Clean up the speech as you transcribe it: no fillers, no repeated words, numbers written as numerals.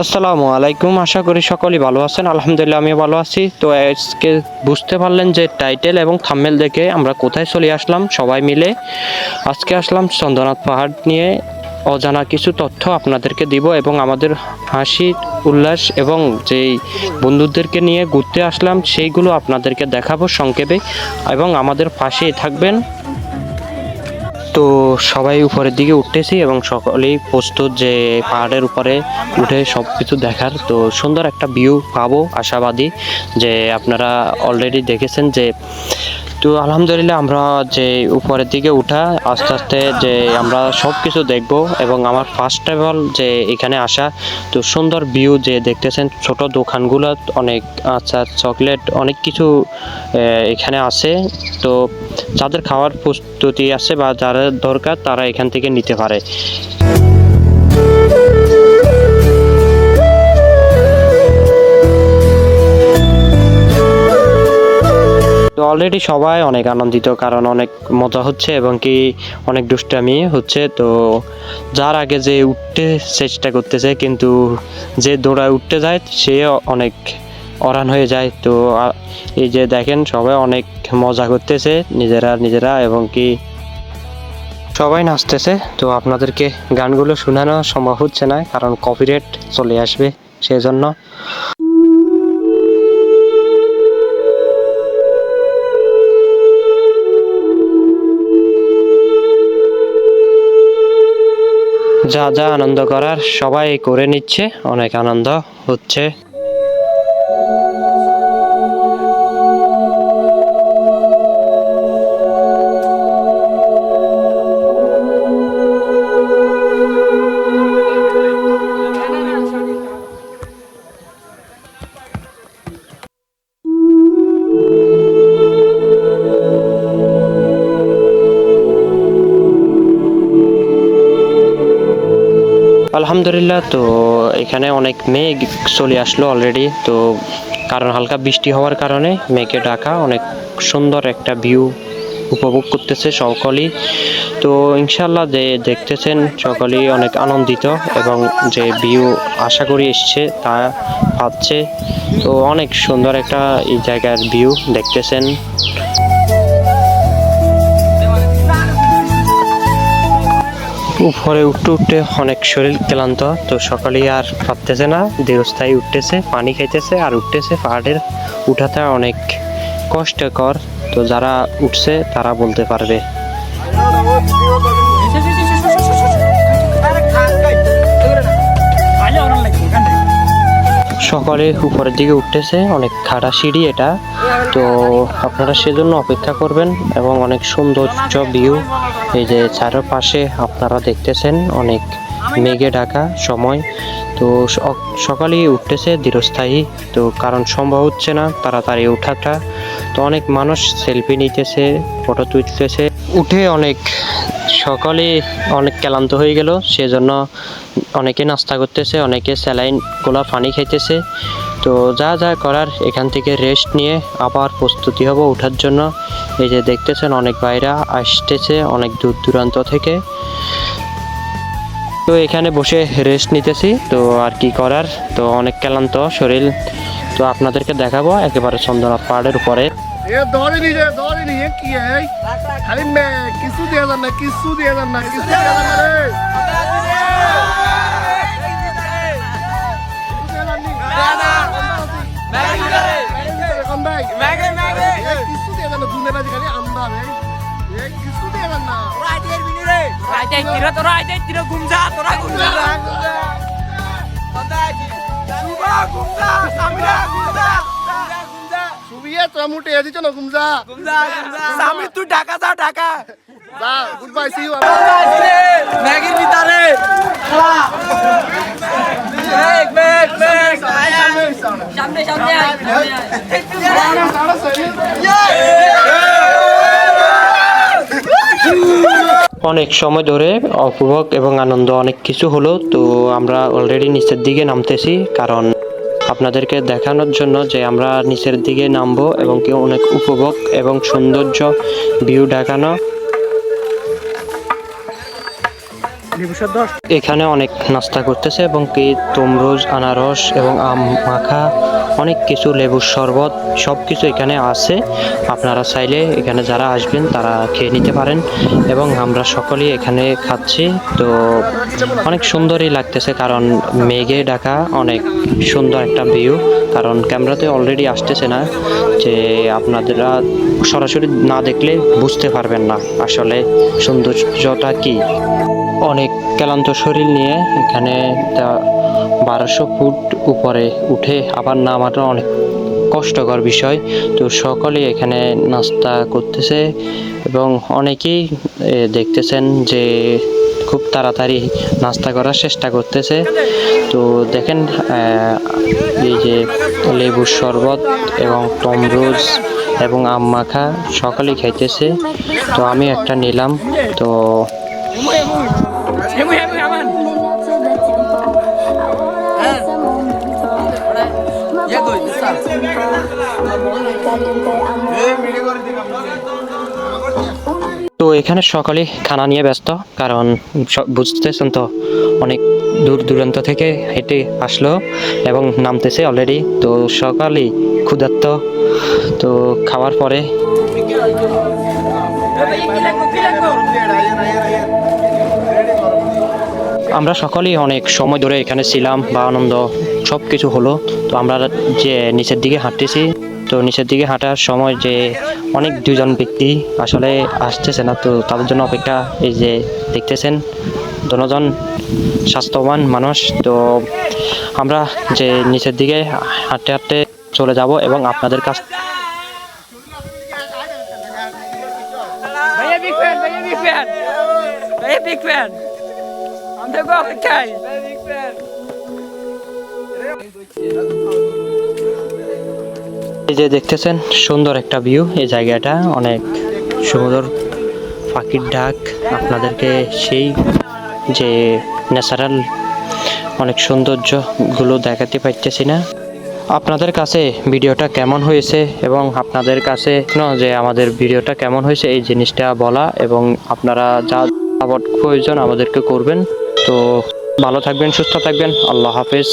আসসালামু আলাইকুম। আশা করি সকলেই ভালো আছেন। আলহামদুলিল্লাহ আমিও ভালো আছি। তো আজকে বুঝতে পারলেন যে টাইটেল এবং থাম্বনেল দেখে আমরা কোথায় চলে আসলাম সবাই মিলে। আজকে আসলাম চন্দ্রনাথ পাহাড় নিয়ে অজানা কিছু তথ্য আপনাদেরকে দিব এবং আমাদের হাসি উল্লাস এবং যেই বন্ধুদেরকে নিয়ে ঘুরতে আসলাম সেইগুলো আপনাদেরকে দেখাবো সংক্ষেপে এবং আমাদের পাশেই থাকবেন। তো সবাই উপরের দিকে উঠতেছি এবং সকলেই প্রস্তুত যে পাহাড়ের উপরে উঠে সব কিছু দেখার। তো সুন্দর একটা ভিউ পাবো আশাবাদী, যে আপনারা অলরেডি দেখেছেন যে। তো আলহামদুলিল্লাহ আমরা যে উপরের দিকে উঠা আস্তে আস্তে যে আমরা সব কিছু দেখব এবং আমার ফার্স্ট ট্রাভেল যে এখানে আসা। তো সুন্দর ভিউ যে দেখতেছেন, ছোট দোকানগুলো অনেক আচার চকলেট অনেক কিছু এখানে আছে। তো যাদের খাওয়ার প্রস্তুতি আছে বা যারা দরকার তারা এখান থেকে নিতে পারে। তো অলরেডি সবাই অনেক আনন্দিত, কারণ অনেক মজা হচ্ছে এবং কি অনেক দুষ্টামি হচ্ছে। তো যার আগে যে উঠতে চেষ্টা করতেছে কিন্তু যে দৌড়ায় উঠতে যায় সে অনেক অরান হয়ে যায়। তো এই যে দেখেন সবাই অনেক মজা করতেছে নিজেরা এবং কি সবাই নাচতেছে। তো আপনাদেরকে গানগুলো শোনানো সম্ভব হচ্ছে না কারণ কপিরাইট চলে আসবে, সেজন্য। যা যা আনন্দ করার সবাই করে নিচ্ছে, অনেক আনন্দ হচ্ছে। আলহামদুলিল্লাহ, তো এখানে অনেক মেঘ চলে আসলো অলরেডি। তো কারণ হালকা বৃষ্টি হওয়ার কারণে মেঘে ঢাকা, অনেক সুন্দর একটা ভিউ উপভোগ করতেছে সকলেই। তো ইনশাল্লাহ যে দেখতেছেন সকলেই অনেক আনন্দিত এবং যে ভিউ আশা করি এসছে তা পাচ্ছে। তো অনেক সুন্দর একটা এই জায়গার ভিউ দেখতেছেন। উপরে উঠতে উঠতে অনেক শরীর ক্লান্ত, তো সকালেই আর পারতেছে না, দীর্ঘস্থায়ী উঠতেছে, পানি খাইতেছে আর উঠতেছে। পাহাড়ের উঠাটা অনেক কষ্টকর, তো যারা উঠছে তারা বলতে পারবে। সকালে উপরের দিকে উঠতেছে, অনেক খাড়া সিঁড়ি এটা। তো আপনারা সেজন্য অপেক্ষা করবেন এবং অনেক সৌন্দর্য ভিউ এই যে চারপাশে আপনারা দেখতেছেন, অনেক মেঘে ঢাকা সময়। তো সকালেই উঠতেছে দীর্ঘস্থায়ী, তো কারণ সম্ভব হচ্ছে না তাড়াতাড়ি ওঠাটা। তো অনেক মানুষ সেলফি নিতেছে, ফটো তুলতেছে। উঠে অনেক সকালে অনেক ক্লান্ত হয়ে গেল, সেজন্য অনেকে নাস্তা করতেছে, অনেকে স্যালাইন গোলা পানি খাইতেছে। তো যা যা করার এখান থেকে রেস্ট নিয়ে আবার প্রস্তুতি হব ওঠার জন্য। এই যে দেখতেছেন অনেক ভাইরা আসতেছে অনেক দূর দূরান্ত থেকে। তো এখানে বসে রেস্ট নিতেছি, তো আর কি করার, তো অনেক ক্লান্ত শরীর। তো আপনাদেরকে দেখাবো একেবারে চন্দ্রনাথ পাহাড়ের উপরে। তোরা মুটে দিচ্ছ না গুমজা আমি তুই ঢাকা যা ঢাকা যা গুড বাই সি ইউ ম্যাগির ভিতরে সামনে অনেক সময় ধরে উপভোগ এবং আনন্দ অনেক কিছু হলো। তো আমরা অলরেডি নিচের দিকে নামতেছি, কারণ আপনাদেরকে দেখানোর জন্য যে আমরা নিচের দিকে নামবো এবং কি অনেক উপভোগ এবং সৌন্দর্য ভিউ দেখানো। এখানে অনেক নাস্তা করতেছে এবং কি তরমুজ, আনারস এবং আম মাখা, অনেক কিছু, লেবুর শরবত, সব কিছু এখানে আছে। আপনারা চাইলে এখানে যারা আসবেন তারা খেয়ে নিতে পারেন এবং আমরা সকলেই এখানে খাচ্ছি। তো অনেক সুন্দরই লাগতেছে কারণ মেঘে ঢাকা, অনেক সুন্দর একটা ভিউ। কারণ ক্যামেরাতে অলরেডি আসতেছে না, যে আপনারা সরাসরি না দেখলে বুঝতে পারবেন না আসলে সৌন্দর্যটা কি। অনেক ক্লান্ত শরীর নিয়ে এখানে 1200 ফুট উপরে উঠে আবার নামাটা অনেক কষ্টকর বিষয়। তো সকলেই এখানে নাস্তা করতেছে এবং অনেকেই দেখতেছেন যে খুব তাড়াতাড়ি নাস্তা করার চেষ্টা করতেছে। তো দেখেন এই যে লেবুর শরবত এবং তরমুজ এবং আম মাখা সকলেই খাইতেছে। তো আমি একটা নিলাম। তো তো এখানে সকালে খানা নিয়ে ব্যস্ত, কারণ বুঝতেছেন তো অনেক দূর দূরান্ত থেকে হেঁটে আসলো এবং নামতেছে অলরেডি। তো সকালেই ক্ষুধার্ত। তো খাওয়ার পরে আমরা সকলেই অনেক সময় ধরে এখানে ছিলাম বা আনন্দ সব কিছু হলো। তো আমরা যে নিচের দিকে হাঁটতেছি, তো নিচের দিকে হাঁটার সময় যে অনেক দুজন ব্যক্তি আসলে আসতেছে না, তো তাদের জন্য অপেক্ষা। এই যে দেখতেছেন দুজন স্বাস্থ্যবান মানুষ। তো আমরা যে নিচের দিকে হাঁটতে হাঁটতে চলে যাব এবং আপনাদের কাছ Vaya big fan, vaya big fan. Vaya big fan. I'm the go guy. Vaya big fan. এই যে দেখতেছেন সুন্দর একটা ভিউ। এই জায়গাটা অনেক সুন্দর, পাখির ডাক আপনাদেরকে সেই যে ন্যাচারাল অনেক সৌন্দর্যগুলো দেখাতে পারতেছি না। আপনাদের কাছে ভিডিওটা কেমন হয়েছে এবং আপনাদের কাছে যে আমাদের ভিডিওটা কেমন হয়েছে এই জিনিসটা বলা, এবং আপনারা যা সাপোর্ট প্রয়োজন আমাদেরকে করবেন। তো ভালো থাকবেন, সুস্থ থাকবেন। আল্লাহ হাফেজ।